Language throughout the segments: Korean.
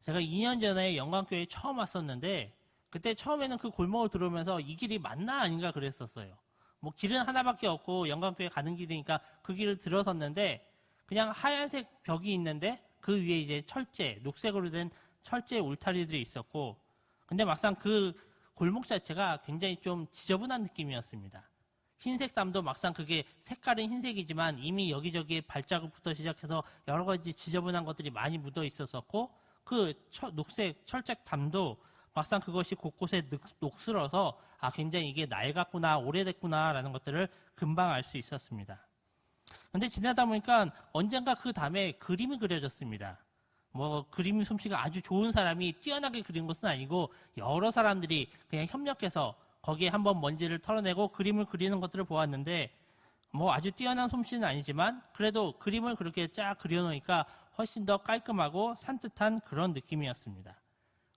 제가 2년 전에 영광교회에 처음 왔었는데 그때 처음에는 그 골목을 들어오면서 이 길이 맞나 아닌가 그랬었어요. 뭐 길은 하나밖에 없고 영광교회 가는 길이니까 그 길을 들어섰는데 그냥 하얀색 벽이 있는데 그 위에 이제 철제, 녹색으로 된 철제 울타리들이 있었고 근데 막상 그 골목 자체가 굉장히 좀 지저분한 느낌이었습니다. 흰색 담도 막상 그게 색깔은 흰색이지만 이미 여기저기에 발자국부터 시작해서 여러 가지 지저분한 것들이 많이 묻어 있었었고 그 녹색 철책 담도 막상 그것이 곳곳에 녹슬어서 굉장히 이게 낡았구나 오래됐구나 라는 것들을 금방 알 수 있었습니다. 근데 지나다 보니까 언젠가 그 담에 그림이 그려졌습니다. 뭐 그림 솜씨가 아주 좋은 사람이 뛰어나게 그린 것은 아니고 여러 사람들이 그냥 협력해서 거기에 한번 먼지를 털어내고 그림을 그리는 것들을 보았는데 뭐 아주 뛰어난 솜씨는 아니지만 그래도 그림을 그렇게 쫙 그려놓으니까 훨씬 더 깔끔하고 산뜻한 그런 느낌이었습니다.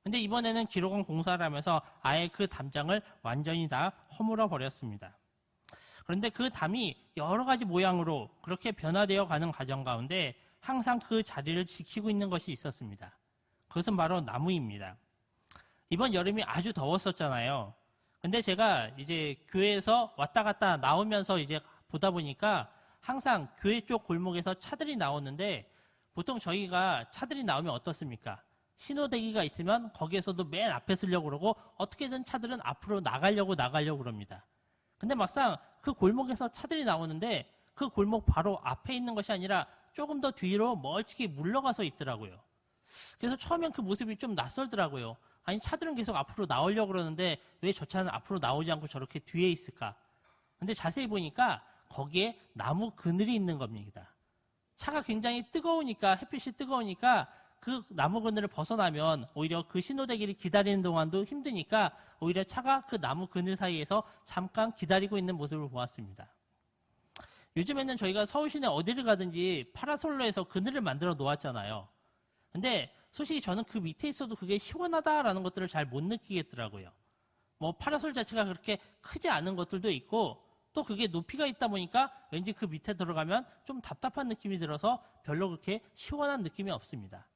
근데 이번에는 기록원 공사를 하면서 아예 그 담장을 완전히 다 허물어 버렸습니다. 그런데 그 담이 여러 가지 모양으로 그렇게 변화되어 가는 과정 가운데 항상 그 자리를 지키고 있는 것이 있었습니다. 그것은 바로 나무입니다. 이번 여름이 아주 더웠었잖아요. 근데 제가 이제 교회에서 왔다 갔다 나오면서 이제 보다 보니까 항상 교회 쪽 골목에서 차들이 나오는데 보통 저희가 차들이 나오면 어떻습니까? 신호대기가 있으면 거기에서도 맨 앞에 서려고 그러고 어떻게든 차들은 앞으로 나가려고 그럽니다. 근데 막상 그 골목에서 차들이 나오는데 그 골목 바로 앞에 있는 것이 아니라 조금 더 뒤로 멀찍이 물러가서 있더라고요. 그래서 처음엔 그 모습이 좀 낯설더라고요. 아니 차들은 계속 앞으로 나오려고 그러는데 왜 저 차는 앞으로 나오지 않고 저렇게 뒤에 있을까? 근데 자세히 보니까 거기에 나무 그늘이 있는 겁니다. 차가 굉장히 뜨거우니까 햇빛이 뜨거우니까 그 나무 그늘을 벗어나면 오히려 그 신호대기를 기다리는 동안도 힘드니까 오히려 차가 그 나무 그늘 사이에서 잠깐 기다리고 있는 모습을 보았습니다. 요즘에는 저희가 서울 시내 어디를 가든지 파라솔로 해서 그늘을 만들어 놓았잖아요. 근데 솔직히 저는 그 밑에 있어도 그게 시원하다라는 것들을 잘 못 느끼겠더라고요. 뭐 파라솔 자체가 그렇게 크지 않은 것들도 있고 또 그게 높이가 있다 보니까 왠지 그 밑에 들어가면 좀 답답한 느낌이 들어서 별로 그렇게 시원한 느낌이 없습니다.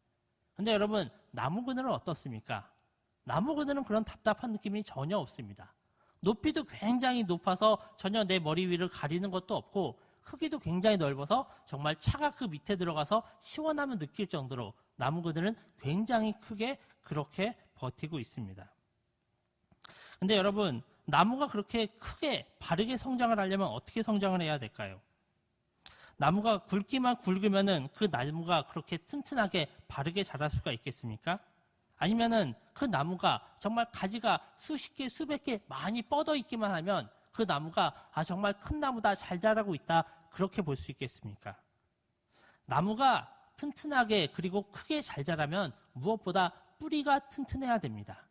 근데 여러분 나무 그늘은 어떻습니까? 나무 그늘은 그런 답답한 느낌이 전혀 없습니다. 높이도 굉장히 높아서 전혀 내 머리 위를 가리는 것도 없고 크기도 굉장히 넓어서 정말 차가 그 밑에 들어가서 시원함을 느낄 정도로 나무 그늘은 굉장히 크게 그렇게 버티고 있습니다. 근데 여러분 나무가 그렇게 크게 바르게 성장을 하려면 어떻게 성장을 해야 될까요? 나무가 굵기만 굵으면은 그 나무가 그렇게 튼튼하게 바르게 자랄 수가 있겠습니까? 아니면은 그 나무가 정말 가지가 수십 개, 수백 개 많이 뻗어 있기만 하면 그 나무가 정말 큰 나무다, 잘 자라고 있다, 그렇게 볼 수 있겠습니까? 나무가 튼튼하게 그리고 크게 잘 자라면 무엇보다 뿌리가 튼튼해야 됩니다.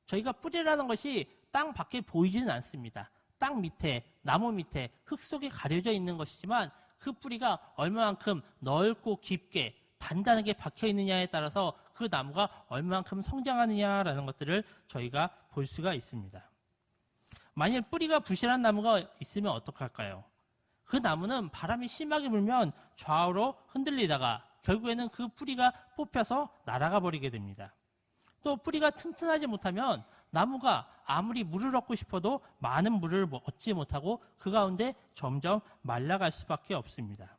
저희가 뿌리라는 것이 땅 밖에 보이지는 않습니다. 땅 밑에, 나무 밑에, 흙 속에 가려져 있는 것이지만 그 뿌리가 얼마만큼 넓고 깊게 단단하게 박혀 있느냐에 따라서 그 나무가 얼마만큼 성장하느냐라는 것들을 저희가 볼 수가 있습니다. 만일 뿌리가 부실한 나무가 있으면 어떡할까요? 그 나무는 바람이 심하게 불면 좌우로 흔들리다가 결국에는 그 뿌리가 뽑혀서 날아가 버리게 됩니다. 또 뿌리가 튼튼하지 못하면 나무가 아무리 물을 얻고 싶어도 많은 물을 얻지 못하고 그 가운데 점점 말라갈 수밖에 없습니다.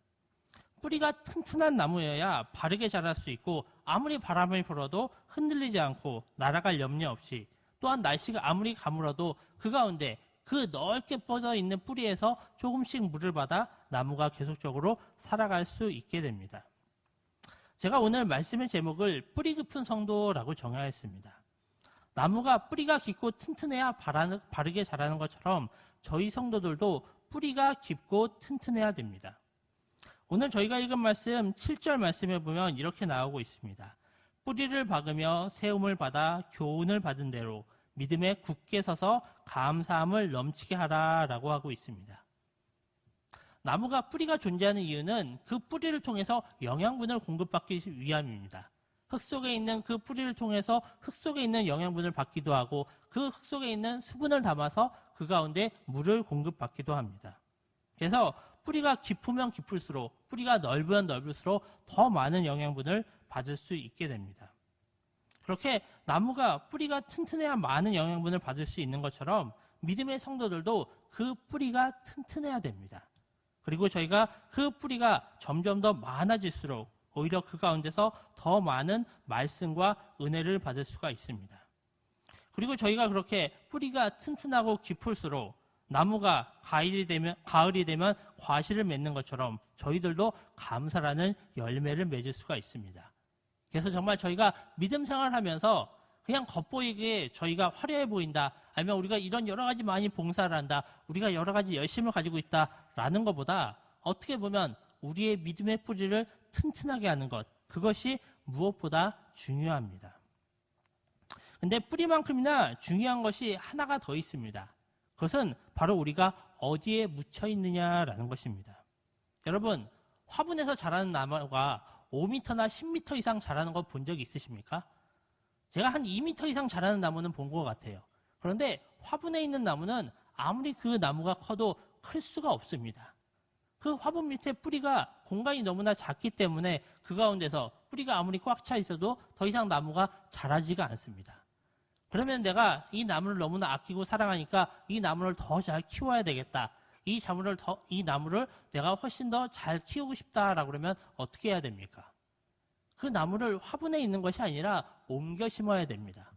뿌리가 튼튼한 나무여야 바르게 자랄 수 있고 아무리 바람이 불어도 흔들리지 않고 날아갈 염려 없이 또한 날씨가 아무리 가물어도 그 가운데 그 넓게 뻗어 있는 뿌리에서 조금씩 물을 받아 나무가 계속적으로 살아갈 수 있게 됩니다. 제가 오늘 말씀의 제목을 뿌리 깊은 성도라고 정하였습니다. 나무가 뿌리가 깊고 튼튼해야 바르게 자라는 것처럼 저희 성도들도 뿌리가 깊고 튼튼해야 됩니다. 오늘 저희가 읽은 말씀 7절 말씀에 보면 이렇게 나오고 있습니다. 뿌리를 박으며 세움을 받아 교훈을 받은 대로 믿음에 굳게 서서 감사함을 넘치게 하라라고 하고 있습니다. 나무가 뿌리가 존재하는 이유는 그 뿌리를 통해서 영양분을 공급받기 위함입니다. 흙 속에 있는 그 뿌리를 통해서 흙 속에 있는 영양분을 받기도 하고 그 흙 속에 있는 수분을 담아서 그 가운데 물을 공급받기도 합니다. 그래서 뿌리가 깊으면 깊을수록 뿌리가 넓으면 넓을수록 더 많은 영양분을 받을 수 있게 됩니다. 그렇게 나무가 뿌리가 튼튼해야 많은 영양분을 받을 수 있는 것처럼 믿음의 성도들도 그 뿌리가 튼튼해야 됩니다. 그리고 저희가 그 뿌리가 점점 더 많아질수록 오히려 그 가운데서 더 많은 말씀과 은혜를 받을 수가 있습니다. 그리고 저희가 그렇게 뿌리가 튼튼하고 깊을수록 나무가 가을이 되면 과실을 맺는 것처럼 저희들도 감사라는 열매를 맺을 수가 있습니다. 그래서 정말 저희가 믿음 생활하면서 그냥 겉보이게 저희가 화려해 보인다, 아니면 우리가 이런 여러 가지 많이 봉사를 한다, 우리가 여러 가지 열심을 가지고 있다라는 것보다 어떻게 보면 우리의 믿음의 뿌리를 튼튼하게 하는 것, 그것이 무엇보다 중요합니다. 근데 뿌리만큼이나 중요한 것이 하나가 더 있습니다. 그것은 바로 우리가 어디에 묻혀 있느냐라는 것입니다. 여러분, 화분에서 자라는 나무가 5m나 10m 이상 자라는 거 본 적 있으십니까? 제가 한 2m 이상 자라는 나무는 본 것 같아요. 그런데 화분에 있는 나무는 아무리 그 나무가 커도 클 수가 없습니다. 그 화분 밑에 뿌리가 공간이 너무나 작기 때문에 그 가운데서 뿌리가 아무리 꽉 차 있어도 더 이상 나무가 자라지가 않습니다. 그러면 내가 이 나무를 너무나 아끼고 사랑하니까 이 나무를 더 잘 키워야 되겠다. 이 나무를 내가 훨씬 더 잘 키우고 싶다라고 그러면 어떻게 해야 됩니까? 그 나무를 화분에 있는 것이 아니라 옮겨 심어야 됩니다.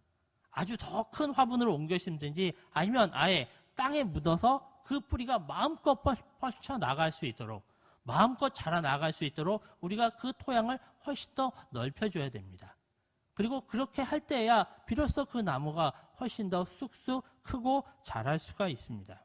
아주 더 큰 화분으로 옮겨 심든지 아니면 아예 땅에 묻어서 그 뿌리가 마음껏 뻗쳐나갈 수 있도록, 마음껏 자라나갈 수 있도록 우리가 그 토양을 훨씬 더 넓혀줘야 됩니다. 그리고 그렇게 할 때야 비로소 그 나무가 훨씬 더 쑥쑥 크고 자랄 수가 있습니다.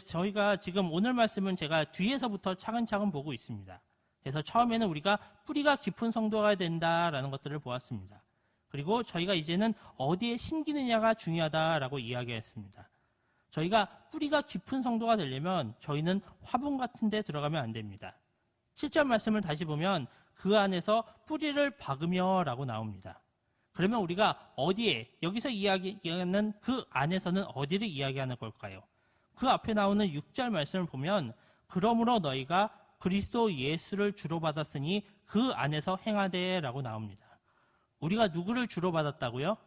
저희가 지금 오늘 말씀은 제가 뒤에서부터 차근차근 보고 있습니다. 그래서 처음에는 우리가 뿌리가 깊은 성도가 된다라는 것들을 보았습니다. 그리고 저희가 이제는 어디에 심기느냐가 중요하다라고 이야기했습니다. 저희가 뿌리가 깊은 성도가 되려면 저희는 화분 같은 데 들어가면 안 됩니다. 7절 말씀을 다시 보면 그 안에서 뿌리를 박으며 라고 나옵니다. 그러면 우리가 어디에, 여기서 이야기하는 그 안에서는 어디를 이야기하는 걸까요? 그 앞에 나오는 6절 말씀을 보면 그러므로 너희가 그리스도 예수를 주로 받았으니 그 안에서 행하되 라고 나옵니다. 우리가 누구를 주로 받았다고요?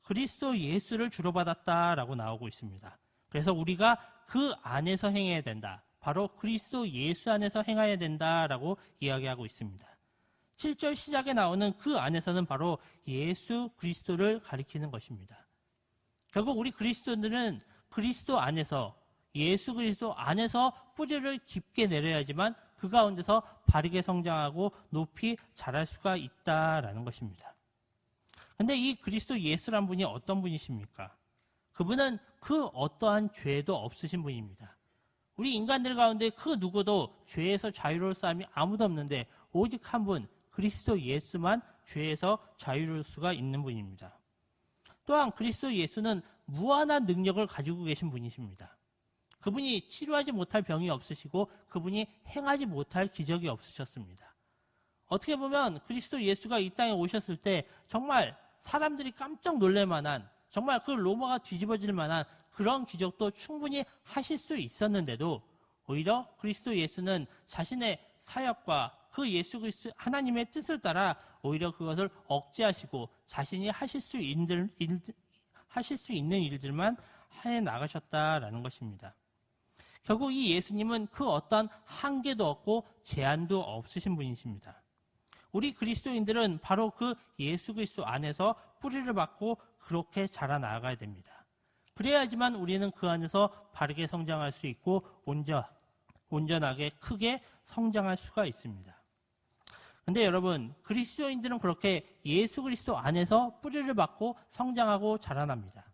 그리스도 예수를 주로 받았다라고 나오고 있습니다. 그래서 우리가 그 안에서 행해야 된다. 바로 그리스도 예수 안에서 행해야 된다라고 이야기하고 있습니다. 7절 시작에 나오는 그 안에서는 바로 예수 그리스도를 가리키는 것입니다. 결국 우리 그리스도인들은 그리스도 안에서, 예수 그리스도 안에서 뿌리를 깊게 내려야지만 그 가운데서 바르게 성장하고 높이 자랄 수가 있다라는 것입니다. 근데 이 그리스도 예수란 분이 어떤 분이십니까? 그분은 그 어떠한 죄도 없으신 분입니다. 우리 인간들 가운데 그 누구도 죄에서 자유로울 사람이 아무도 없는데 오직 한 분, 그리스도 예수만 죄에서 자유로울 수가 있는 분입니다. 또한 그리스도 예수는 무한한 능력을 가지고 계신 분이십니다. 그분이 치료하지 못할 병이 없으시고 그분이 행하지 못할 기적이 없으셨습니다. 어떻게 보면 그리스도 예수가 이 땅에 오셨을 때 정말 사람들이 깜짝 놀랄 만한, 정말 그 로마가 뒤집어질 만한 그런 기적도 충분히 하실 수 있었는데도 오히려 그리스도 예수는 자신의 사역과 그 예수 그리스도 하나님의 뜻을 따라 오히려 그것을 억제하시고 자신이 하실 수 있는 일들만 해 나가셨다라는 것입니다. 결국 이 예수님은 그 어떤 한계도 없고 제한도 없으신 분이십니다. 우리 그리스도인들은 바로 그 예수 그리스도 안에서 뿌리를 받고 그렇게 자라나가야 됩니다. 그래야지만 우리는 그 안에서 바르게 성장할 수 있고 온전하게 크게 성장할 수가 있습니다. 근데 여러분, 그리스도인들은 그렇게 예수 그리스도 안에서 뿌리를 받고 성장하고 자라납니다.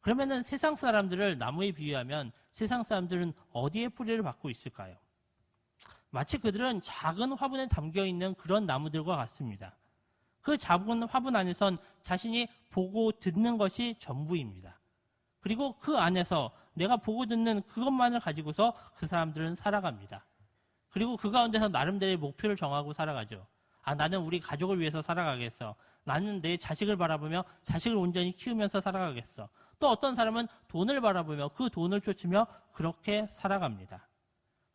그러면은 세상 사람들을 나무에 비유하면 세상 사람들은 어디에 뿌리를 받고 있을까요? 마치 그들은 작은 화분에 담겨있는 그런 나무들과 같습니다. 그 작은 화분 안에선 자신이 보고 듣는 것이 전부입니다. 그리고 그 안에서 내가 보고 듣는 그것만을 가지고서 그 사람들은 살아갑니다. 그리고 그 가운데서 나름대로의 목표를 정하고 살아가죠. 나는 우리 가족을 위해서 살아가겠어. 나는 내 자식을 바라보며 자식을 온전히 키우면서 살아가겠어. 또 어떤 사람은 돈을 바라보며 그 돈을 쫓으며 그렇게 살아갑니다.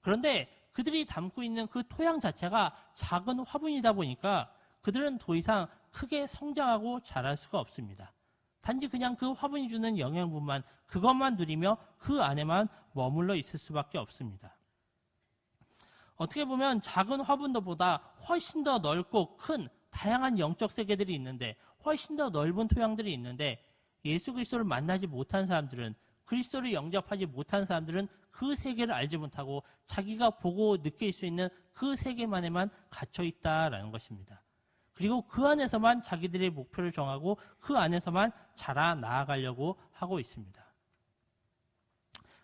그런데 그들이 담고 있는 그 토양 자체가 작은 화분이다 보니까 그들은 더 이상 크게 성장하고 자랄 수가 없습니다. 단지 그냥 그 화분이 주는 영양분만, 그것만 누리며 그 안에만 머물러 있을 수밖에 없습니다. 어떻게 보면 작은 화분들보다 훨씬 더 넓고 큰 다양한 영적 세계들이 있는데, 훨씬 더 넓은 토양들이 있는데, 예수 그리스도를 만나지 못한 사람들은, 그리스도를 영접하지 못한 사람들은 그 세계를 알지 못하고 자기가 보고 느낄 수 있는 그 세계만에만 갇혀 있다라는 것입니다. 그리고 그 안에서만 자기들의 목표를 정하고 그 안에서만 자라 나아가려고 하고 있습니다.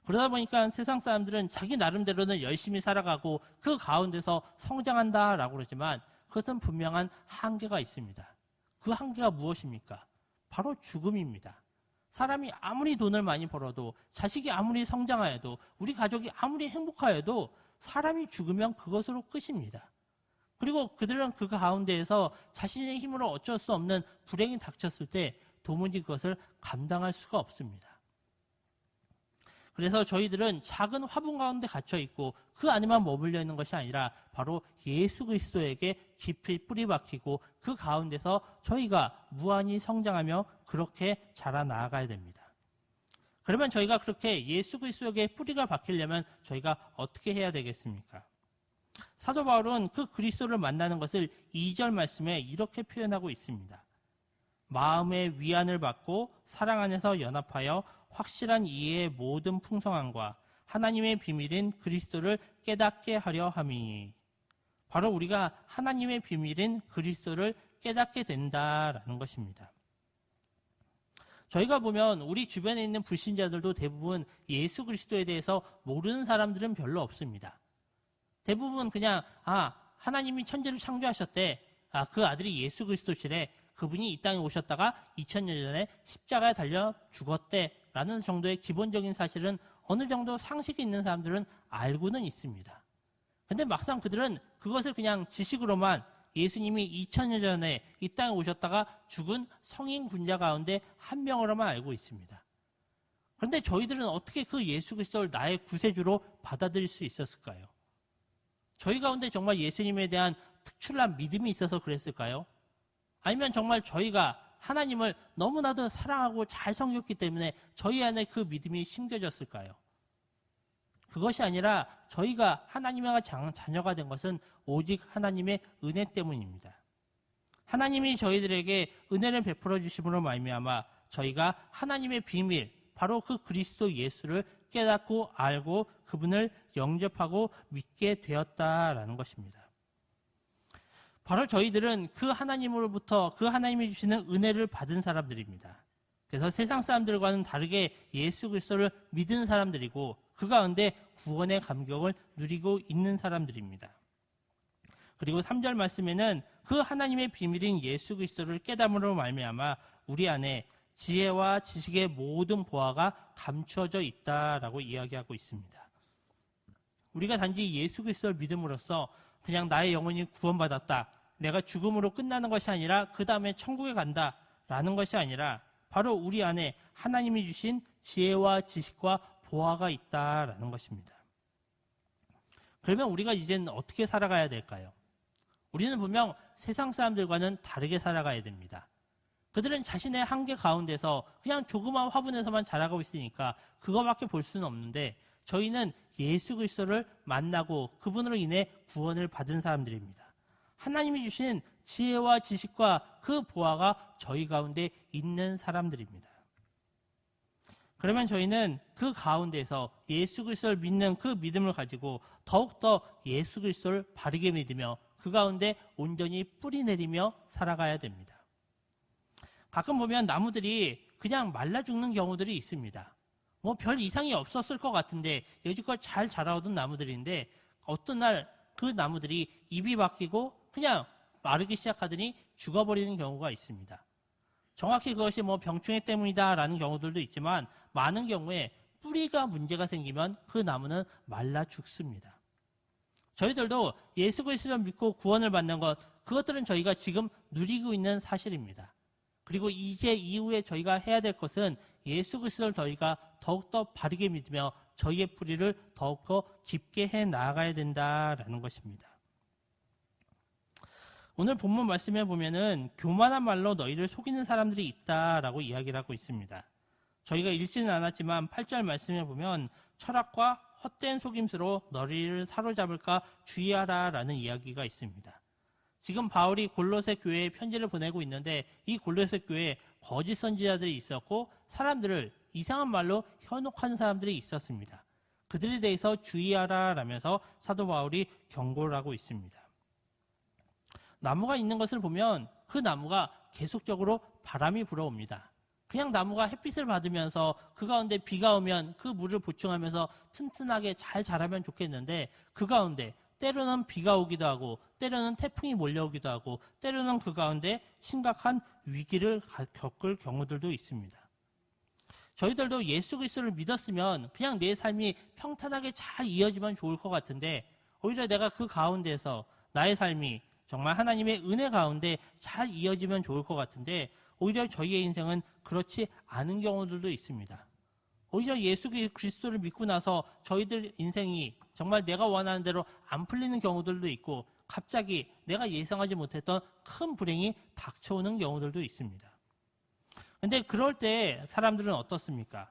그러다 보니까 세상 사람들은 자기 나름대로는 열심히 살아가고 그 가운데서 성장한다라고 그러지만 그것은 분명한 한계가 있습니다. 그 한계가 무엇입니까? 바로 죽음입니다. 사람이 아무리 돈을 많이 벌어도, 자식이 아무리 성장하여도, 우리 가족이 아무리 행복하여도 사람이 죽으면 그것으로 끝입니다. 그리고 그들은 그 가운데에서 자신의 힘으로 어쩔 수 없는 불행이 닥쳤을 때 도무지 그것을 감당할 수가 없습니다. 그래서 저희들은 작은 화분 가운데 갇혀 있고 그 안에만 머물러 있는 것이 아니라 바로 예수 그리스도에게 깊이 뿌리 박히고 그 가운데서 저희가 무한히 성장하며 그렇게 자라나가야 됩니다. 그러면 저희가 그렇게 예수 그리스도에게 뿌리가 박히려면 저희가 어떻게 해야 되겠습니까? 사도 바울은 그 그리스도를 만나는 것을 2절 말씀에 이렇게 표현하고 있습니다. 마음의 위안을 받고 사랑 안에서 연합하여 확실한 이해의 모든 풍성함과 하나님의 비밀인 그리스도를 깨닫게 하려 함이니. 바로 우리가 하나님의 비밀인 그리스도를 깨닫게 된다라는 것입니다. 저희가 보면 우리 주변에 있는 불신자들도 대부분 예수 그리스도에 대해서 모르는 사람들은 별로 없습니다. 대부분 그냥 하나님이 천지를 창조하셨대. 그 아들이 예수 그리스도시래. 그분이 이 땅에 오셨다가 2000년 전에 십자가에 달려 죽었대. 라는 정도의 기본적인 사실은 어느 정도 상식이 있는 사람들은 알고는 있습니다. 근데 막상 그들은 그것을 그냥 지식으로만 예수님이 2000년 전에 이 땅에 오셨다가 죽은 성인 군자 가운데 한 명으로만 알고 있습니다. 그런데 저희들은 어떻게 그 예수 그리스도를 나의 구세주로 받아들일 수 있었을까요? 저희 가운데 정말 예수님에 대한 특출난 믿음이 있어서 그랬을까요? 아니면 정말 저희가 하나님을 너무나도 사랑하고 잘 섬겼기 때문에 저희 안에 그 믿음이 심겨졌을까요? 그것이 아니라 저희가 하나님의 자녀가 된 것은 오직 하나님의 은혜 때문입니다. 하나님이 저희들에게 은혜를 베풀어 주심으로 말미암아 저희가 하나님의 비밀, 바로 그 그리스도 예수를 깨닫고 알고 그분을 영접하고 믿게 되었다라는 것입니다. 바로 저희들은 그 하나님으로부터 그 하나님이 주시는 은혜를 받은 사람들입니다. 그래서 세상 사람들과는 다르게 예수 그리스도를 믿은 사람들이고 그 가운데 구원의 감격을 누리고 있는 사람들입니다. 그리고 3절 말씀에는 그 하나님의 비밀인 예수 그리스도를 깨달음으로 말미암아 우리 안에 지혜와 지식의 모든 보화가 감추어져 있다라고 이야기하고 있습니다. 우리가 단지 예수 그리스도를 믿음으로써 그냥 나의 영혼이 구원받았다, 내가 죽음으로 끝나는 것이 아니라 그 다음에 천국에 간다라는 것이 아니라 바로 우리 안에 하나님이 주신 지혜와 지식과 보화가 있다라는 것입니다. 그러면 우리가 이제는 어떻게 살아가야 될까요? 우리는 분명 세상 사람들과는 다르게 살아가야 됩니다. 그들은 자신의 한계 가운데서 그냥 조그마한 화분에서만 자라고 있으니까 그거밖에 볼 수는 없는데 저희는 예수 그리스도를 만나고 그분으로 인해 구원을 받은 사람들입니다. 하나님이 주신 지혜와 지식과 그 보화가 저희 가운데 있는 사람들입니다. 그러면 저희는 그 가운데서 예수 그리스도를 믿는 그 믿음을 가지고 더욱더 예수 그리스도를 바르게 믿으며 그 가운데 온전히 뿌리 내리며 살아가야 됩니다. 가끔 보면 나무들이 그냥 말라 죽는 경우들이 있습니다. 뭐 별 이상이 없었을 것 같은데 여지껏 잘 자라오던 나무들인데 어떤 날 그 나무들이 잎이 바뀌고 그냥 마르기 시작하더니 죽어버리는 경우가 있습니다. 정확히 그것이 뭐 병충해 때문이다라는 경우들도 있지만 많은 경우에 뿌리가 문제가 생기면 그 나무는 말라 죽습니다. 저희들도 예수 그리스도를 믿고 구원을 받는 것, 그것들은 저희가 지금 누리고 있는 사실입니다. 그리고 이제 이후에 저희가 해야 될 것은 예수 그리스도를 저희가 더욱더 바르게 믿으며 저희의 뿌리를 더욱더 깊게 해 나아가야 된다라는 것입니다. 오늘 본문 말씀에 보면은 교만한 말로 너희를 속이는 사람들이 있다라고 이야기를 하고 있습니다. 저희가 읽지는 않았지만 8절 말씀에 보면 철학과 헛된 속임수로 너희를 사로잡을까 주의하라라는 이야기가 있습니다. 지금 바울이 골로새 교회에 편지를 보내고 있는데 이 골로새 교회에 거짓 선지자들이 있었고 사람들을 이상한 말로 현혹하는 사람들이 있었습니다. 그들에 대해서 주의하라라면서 사도 바울이 경고를 하고 있습니다. 나무가 있는 것을 보면 그 나무가 계속적으로 바람이 불어옵니다. 그냥 나무가 햇빛을 받으면서 그 가운데 비가 오면 그 물을 보충하면서 튼튼하게 잘 자라면 좋겠는데 그 가운데 때로는 비가 오기도 하고 때로는 태풍이 몰려오기도 하고 때로는 그 가운데 심각한 위기를 겪을 경우들도 있습니다. 저희들도 예수 그리스도를 믿었으면 그냥 내 삶이 평탄하게 잘 이어지면 좋을 것 같은데 오히려 내가 그 가운데서 나의 삶이 정말 하나님의 은혜 가운데 잘 이어지면 좋을 것 같은데 오히려 저희의 인생은 그렇지 않은 경우들도 있습니다. 오히려 예수 그리스도를 믿고 나서 저희들 인생이 정말 내가 원하는 대로 안 풀리는 경우들도 있고 갑자기 내가 예상하지 못했던 큰 불행이 닥쳐오는 경우들도 있습니다. 근데 그럴 때 사람들은 어떻습니까?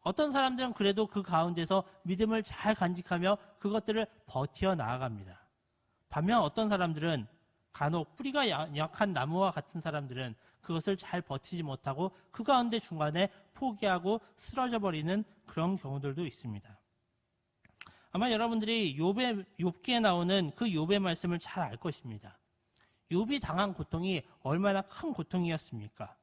어떤 사람들은 그래도 그 가운데서 믿음을 잘 간직하며 그것들을 버텨 나아갑니다. 반면 어떤 사람들은 간혹 뿌리가 약한 나무와 같은 사람들은 그것을 잘 버티지 못하고 그 가운데 중간에 포기하고 쓰러져 버리는 그런 경우들도 있습니다. 아마 여러분들이 욥기에 나오는 그 욥의 말씀을 잘 알 것입니다. 욥이 당한 고통이 얼마나 큰 고통이었습니까?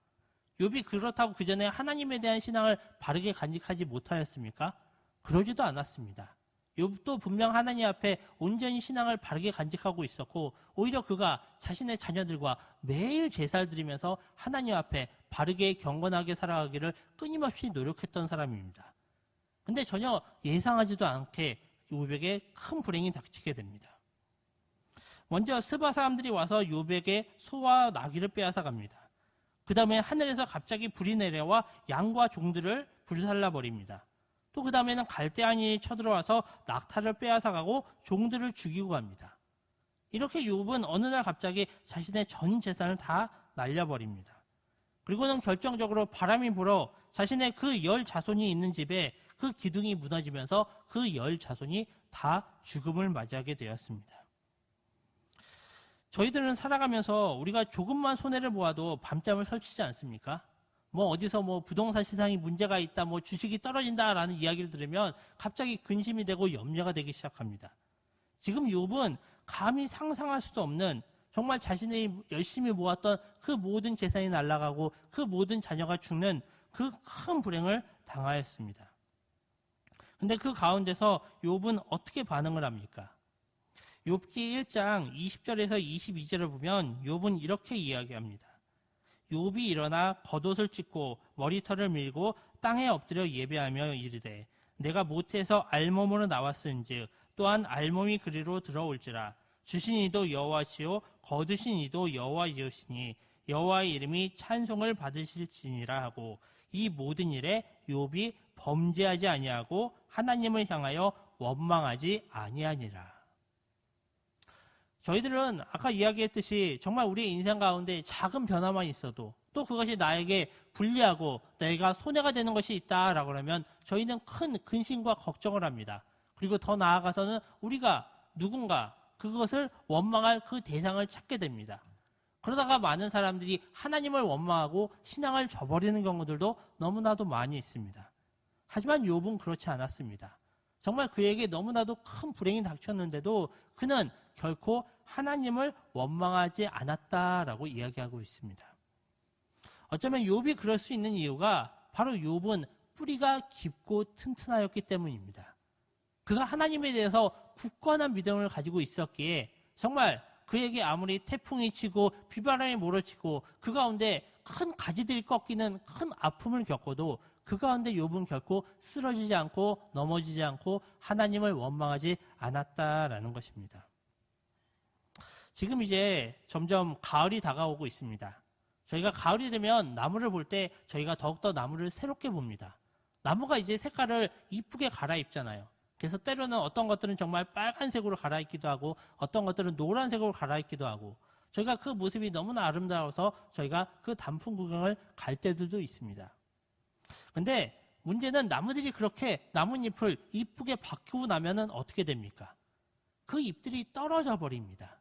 욥이 그렇다고 그 전에 하나님에 대한 신앙을 바르게 간직하지 못하였습니까? 그러지도 않았습니다. 욥도 분명 하나님 앞에 온전히 신앙을 바르게 간직하고 있었고 오히려 그가 자신의 자녀들과 매일 제사를 드리면서 하나님 앞에 바르게 경건하게 살아가기를 끊임없이 노력했던 사람입니다. 근데 전혀 예상하지도 않게 욥에게 큰 불행이 닥치게 됩니다. 먼저 스바 사람들이 와서 욥에게 소와 나귀를 빼앗아 갑니다. 그 다음에 하늘에서 갑자기 불이 내려와 양과 종들을 불살라버립니다. 또 그 다음에는 갈대아인이 쳐들어와서 낙타를 빼앗아가고 종들을 죽이고 갑니다. 이렇게 욥은 어느 날 갑자기 자신의 전 재산을 다 날려버립니다. 그리고는 결정적으로 바람이 불어 자신의 그 10 자손이 있는 집에 그 기둥이 무너지면서 그 10 자손이 다 죽음을 맞이하게 되었습니다. 저희들은 살아가면서 우리가 조금만 손해를 보아도 밤잠을 설치지 않습니까? 어디서 부동산 시장이 문제가 있다, 주식이 떨어진다라는 이야기를 들으면 갑자기 근심이 되고 염려가 되기 시작합니다. 지금 욥은 감히 상상할 수도 없는 정말 자신이 열심히 모았던 그 모든 재산이 날아가고 그 모든 자녀가 죽는 그 큰 불행을 당하였습니다. 근데 그 가운데서 욥은 어떻게 반응을 합니까? 욥기 1장 20절에서 22절을 보면 욥은 이렇게 이야기합니다. 욥이 일어나 겉옷을 찢고 머리털을 밀고 땅에 엎드려 예배하며 이르되 내가 모태에서 알몸으로 나왔은즉 또한 알몸이 그리로 들어올지라 주신 이도 여호와시요 거두신 이도 여호와이시니 여호와의 이름이 찬송을 받으실지니라 하고 이 모든 일에 욥이 범죄하지 아니하고 하나님을 향하여 원망하지 아니하니라. 저희들은 아까 이야기했듯이 정말 우리의 인생 가운데 작은 변화만 있어도 또 그것이 나에게 불리하고 내가 손해가 되는 것이 있다라고 하면 저희는 큰 근심과 걱정을 합니다. 그리고 더 나아가서는 우리가 누군가 그것을 원망할 그 대상을 찾게 됩니다. 그러다가 많은 사람들이 하나님을 원망하고 신앙을 저버리는 경우들도 너무나도 많이 있습니다. 하지만 욥은 그렇지 않았습니다. 정말 그에게 너무나도 큰 불행이 닥쳤는데도 그는 결코 하나님을 원망하지 않았다라고 이야기하고 있습니다. 어쩌면 욥이 그럴 수 있는 이유가 바로 욥은 뿌리가 깊고 튼튼하였기 때문입니다. 그가 하나님에 대해서 굳건한 믿음을 가지고 있었기에 정말 그에게 아무리 태풍이 치고 비바람이 몰아치고 그 가운데 큰 가지들이 꺾이는 큰 아픔을 겪어도 그 가운데 욥은 결코 쓰러지지 않고 넘어지지 않고 하나님을 원망하지 않았다라는 것입니다. 지금 이제 점점 가을이 다가오고 있습니다. 저희가 가을이 되면 나무를 볼 때 저희가 더욱더 나무를 새롭게 봅니다. 나무가 이제 색깔을 이쁘게 갈아입잖아요. 그래서 때로는 어떤 것들은 정말 빨간색으로 갈아입기도 하고 어떤 것들은 노란색으로 갈아입기도 하고 저희가 그 모습이 너무나 아름다워서 저희가 그 단풍 구경을 갈 때들도 있습니다. 근데 문제는 나무들이 그렇게 나뭇잎을 이쁘게 바꾸고 나면은 어떻게 됩니까? 그 잎들이 떨어져 버립니다.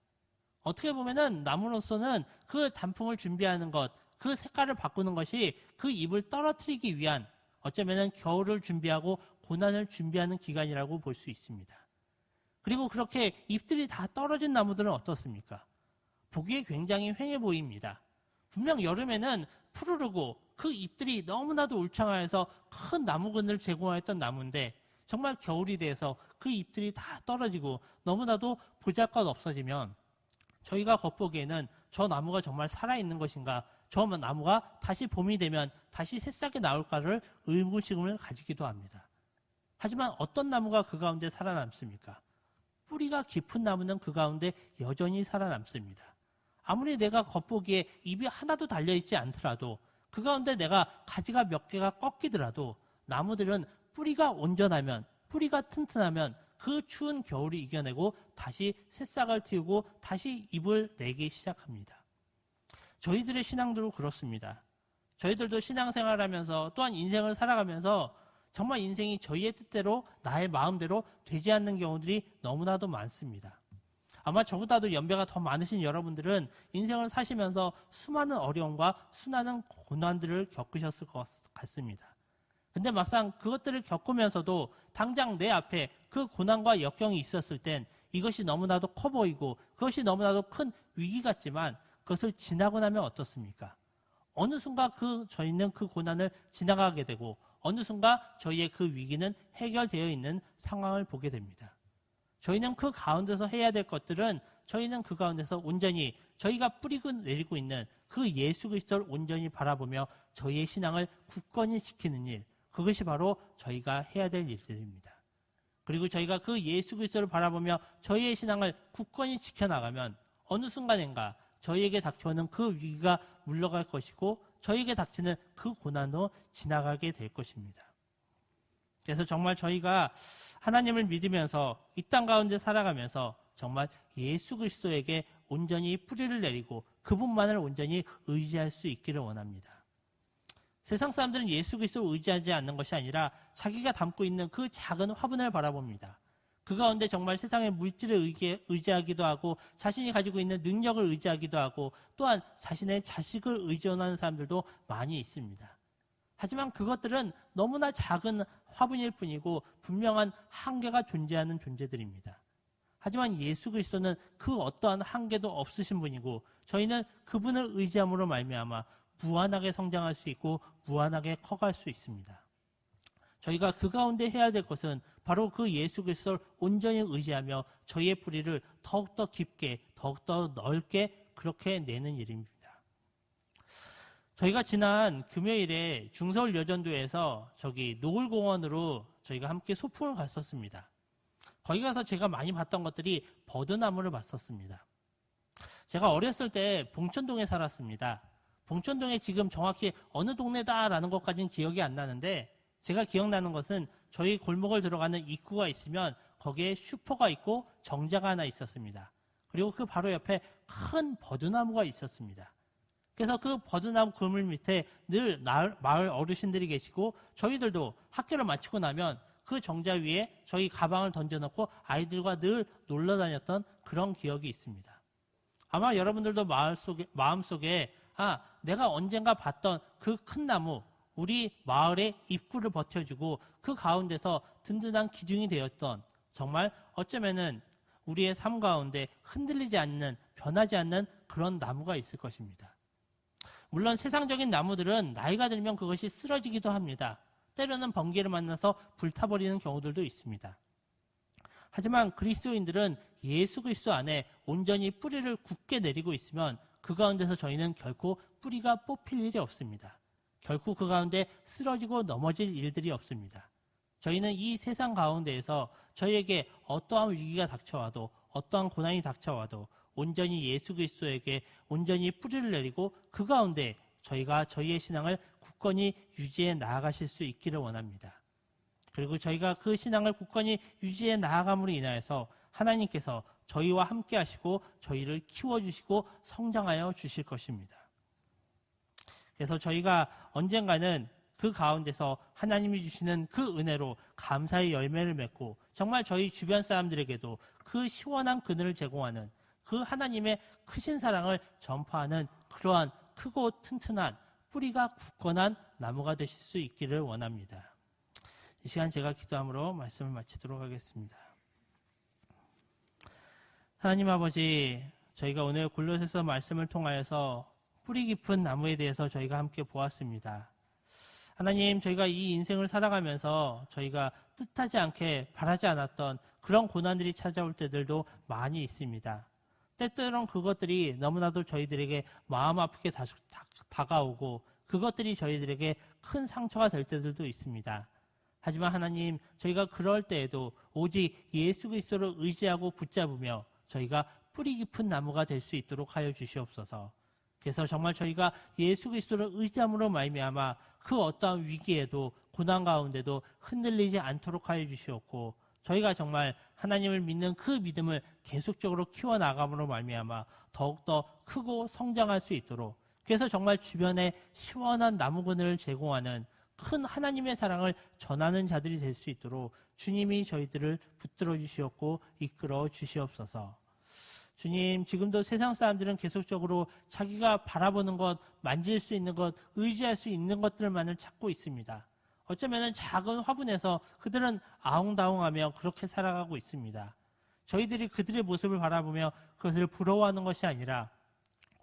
어떻게 보면은 나무로서는 그 단풍을 준비하는 것, 그 색깔을 바꾸는 것이 그 잎을 떨어뜨리기 위한 어쩌면은 겨울을 준비하고 고난을 준비하는 기간이라고 볼 수 있습니다. 그리고 그렇게 잎들이 다 떨어진 나무들은 어떻습니까? 보기에 굉장히 휑해 보입니다. 분명 여름에는 푸르르고 그 잎들이 너무나도 울창하여서 큰 나무근을 제공하였던 나무인데 정말 겨울이 돼서 그 잎들이 다 떨어지고 너무나도 보잘것 없어지면 저희가 겉보기에는 저 나무가 정말 살아있는 것인가, 저 나무가 다시 봄이 되면 다시 새싹이 나올까를 의구심을 가지기도 합니다. 하지만 어떤 나무가 그 가운데 살아남습니까? 뿌리가 깊은 나무는 그 가운데 여전히 살아남습니다. 아무리 내가 겉보기에 잎이 하나도 달려있지 않더라도 그 가운데 내가 가지가 몇 개가 꺾이더라도 나무들은 뿌리가 온전하면, 뿌리가 튼튼하면 그 추운 겨울을 이겨내고 다시 새싹을 틔우고 다시 잎을 내기 시작합니다. 저희들의 신앙도 그렇습니다. 저희들도 신앙생활하면서 또한 인생을 살아가면서 정말 인생이 저희의 뜻대로 나의 마음대로 되지 않는 경우들이 너무나도 많습니다. 아마 저보다도 연배가 더 많으신 여러분들은 인생을 사시면서 수많은 어려움과 수많은 고난들을 겪으셨을 것 같습니다. 근데 막상 그것들을 겪으면서도 당장 내 앞에 그 고난과 역경이 있었을 땐 이것이 너무나도 커 보이고 그것이 너무나도 큰 위기 같지만 그것을 지나고 나면 어떻습니까? 어느 순간 저희는 그 고난을 지나가게 되고 어느 순간 저희의 그 위기는 해결되어 있는 상황을 보게 됩니다. 저희는 그 가운데서 해야 될 것들은 저희는 그 가운데서 온전히 저희가 뿌리고 내리고 있는 그 예수 그리스도를 온전히 바라보며 저희의 신앙을 굳건히 지키는 일, 그것이 바로 저희가 해야 될 일들입니다. 그리고 저희가 그 예수 그리스도를 바라보며 저희의 신앙을 굳건히 지켜나가면 어느 순간인가 저희에게 닥쳐오는 그 위기가 물러갈 것이고 저희에게 닥치는 그 고난도 지나가게 될 것입니다. 그래서 정말 저희가 하나님을 믿으면서 이 땅 가운데 살아가면서 정말 예수 그리스도에게 온전히 뿌리를 내리고 그분만을 온전히 의지할 수 있기를 원합니다. 세상 사람들은 예수 그리스도를 의지하지 않는 것이 아니라 자기가 담고 있는 그 작은 화분을 바라봅니다. 그 가운데 정말 세상의 물질을 의지하기도 하고 자신이 가지고 있는 능력을 의지하기도 하고 또한 자신의 자식을 의존하는 사람들도 많이 있습니다. 하지만 그것들은 너무나 작은 화분일 뿐이고 분명한 한계가 존재하는 존재들입니다. 하지만 예수 그리스도는 그 어떠한 한계도 없으신 분이고 저희는 그분을 의지함으로 말미암아 무한하게 성장할 수 있고 무한하게 커갈 수 있습니다. 저희가 그 가운데 해야 될 것은 바로 그 예수 그리스도를 온전히 의지하며 저희의 뿌리를 더욱더 깊게 더욱더 넓게 그렇게 내는 일입니다. 저희가 지난 금요일에 중서울 여전도에서 노을공원으로 저희가 함께 소풍을 갔었습니다. 거기 가서 제가 많이 봤던 것들이 버드나무를 봤었습니다. 제가 어렸을 때 봉천동에 살았습니다. 봉천동에 지금 정확히 어느 동네다라는 것까지는 기억이 안 나는데 제가 기억나는 것은 저희 골목을 들어가는 입구가 있으면 거기에 슈퍼가 있고 정자가 하나 있었습니다. 그리고 그 바로 옆에 큰 버드나무가 있었습니다. 그래서 그 버드나무 그물 밑에 늘 마을 어르신들이 계시고 저희들도 학교를 마치고 나면 그 정자 위에 저희 가방을 던져놓고 아이들과 늘 놀러 다녔던 그런 기억이 있습니다. 아마 여러분들도 마음속에 내가 언젠가 봤던 그 큰 나무, 우리 마을의 입구를 버텨주고 그 가운데서 든든한 기둥이 되었던 정말 어쩌면은 우리의 삶 가운데 흔들리지 않는, 변하지 않는 그런 나무가 있을 것입니다. 물론 세상적인 나무들은 나이가 들면 그것이 쓰러지기도 합니다. 때로는 번개를 만나서 불타버리는 경우들도 있습니다. 하지만 그리스도인들은 예수 그리스도 안에 온전히 뿌리를 굳게 내리고 있으면 그 가운데서 저희는 결코 뿌리가 뽑힐 일이 없습니다. 결코 그 가운데 쓰러지고 넘어질 일들이 없습니다. 저희는 이 세상 가운데에서 저희에게 어떠한 위기가 닥쳐와도 어떠한 고난이 닥쳐와도 온전히 예수 그리스도에게 온전히 뿌리를 내리고 그 가운데 저희가 저희의 신앙을 굳건히 유지해 나아가실 수 있기를 원합니다. 그리고 저희가 그 신앙을 굳건히 유지해 나아감으로 인하여서 하나님께서 저희와 함께 하시고 저희를 키워주시고 성장하여 주실 것입니다. 그래서 저희가 언젠가는 그 가운데서 하나님이 주시는 그 은혜로 감사의 열매를 맺고 정말 저희 주변 사람들에게도 그 시원한 그늘을 제공하는 그 하나님의 크신 사랑을 전파하는 그러한 크고 튼튼한 뿌리가 굳건한 나무가 되실 수 있기를 원합니다. 이 시간 제가 기도함으로 말씀을 마치도록 하겠습니다. 하나님 아버지, 저희가 오늘 골로새서 말씀을 통하여서 뿌리 깊은 나무에 대해서 저희가 함께 보았습니다. 하나님, 저희가 이 인생을 살아가면서 저희가 뜻하지 않게 바라지 않았던 그런 고난들이 찾아올 때들도 많이 있습니다. 때때론 그것들이 너무나도 저희들에게 마음 아프게 다가오고 그것들이 저희들에게 큰 상처가 될 때들도 있습니다. 하지만 하나님, 저희가 그럴 때에도 오직 예수 그리스도를 의지하고 붙잡으며 저희가 뿌리 깊은 나무가 될 수 있도록 하여 주시옵소서. 그래서 정말 저희가 예수 그리스도를 의지함으로 말미암아 그 어떠한 위기에도 고난 가운데도 흔들리지 않도록 하여 주시옵고 저희가 정말 하나님을 믿는 그 믿음을 계속적으로 키워나감으로 말미암아 더욱더 크고 성장할 수 있도록 그래서 정말 주변에 시원한 나무 그늘을 제공하는 큰 하나님의 사랑을 전하는 자들이 될 수 있도록 주님이 저희들을 붙들어 주시옵고 이끌어 주시옵소서. 주님, 지금도 세상 사람들은 계속적으로 자기가 바라보는 것, 만질 수 있는 것, 의지할 수 있는 것들만을 찾고 있습니다. 어쩌면 작은 화분에서 그들은 아웅다웅하며 그렇게 살아가고 있습니다. 저희들이 그들의 모습을 바라보며 그것을 부러워하는 것이 아니라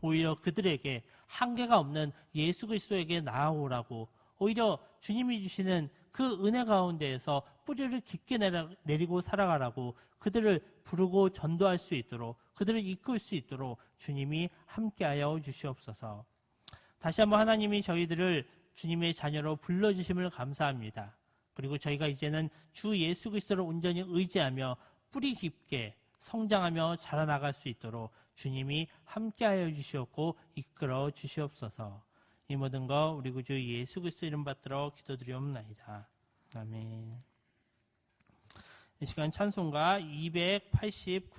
오히려 그들에게 한계가 없는 예수 그리스도에게 나아오라고 오히려 주님이 주시는 그 은혜 가운데에서 뿌리를 깊게 내리고 살아가라고 그들을 부르고 전도할 수 있도록 그들을 이끌 수 있도록 주님이 함께하여 주시옵소서. 다시 한번 하나님이 저희들을 주님의 자녀로 불러주심을 감사합니다. 그리고 저희가 이제는 주 예수 그리스도를 온전히 의지하며 뿌리 깊게 성장하며 자라나갈 수 있도록 주님이 함께하여 주시옵고 이끌어 주시옵소서. 이 모든 거 우리 구주 예수 그리스도 이름 받들어 기도드리옵나이다. 아멘. 이 시간 찬송가 289